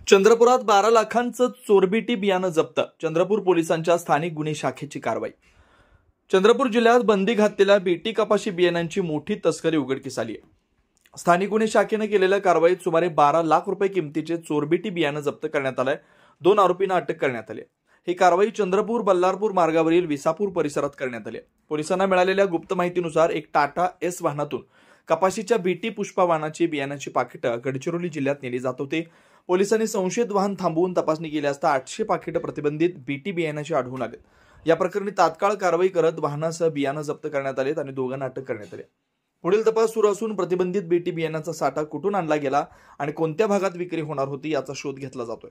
चंद्रपुरात 12 लाखांचं चोरबिटी बियाणं जप्त. चंद्रपूर पोलिसांच्या स्थानिक गुन्हे शाखेची कारवाई. चंद्रपूर जिल्ह्यात बंदी घातलेल्या बीटी कपाशी बियाणांची मोठी तस्करी उघडकीस आली आहे. स्थानिक गुन्हे शाखेने केलेल्या कारवाईत सुमारे 12 लाख रुपये किमतीचे चोरबिटी बियाणं जप्त करण्यात आलंय. 2 आरोपींना अटक करण्यात आली. ही कारवाई चंद्रपूर बल्लारपूर मार्गावरील विसापूर परिसरात करण्यात आली. पोलिसांना मिळालेल्या गुप्त माहितीनुसार एक टाटा एस वाहनातून कपाशीच्या बीटी पुष्पा वाहनाची बियाणाची पाकिटं गडचिरोली जिल्ह्यात नेली जात होती. पोलिसांनी संशयित वाहन थांबवून तपासणी केली असता 800 पाकिटं प्रतिबंधित बीटी बियाणाची आढळून आले. या प्रकरणी तात्काळ कारवाई करत वाहनासह बियाणं जप्त करण्यात आले आणि दोघांना अटक करण्यात आली. पुढील तपास सुरू असून प्रतिबंधित बीटी बियाणाचा साठा कुठून आणला गेला आणि कोणत्या भागात विक्री होणार होती याचा शोध घेतला जातोय.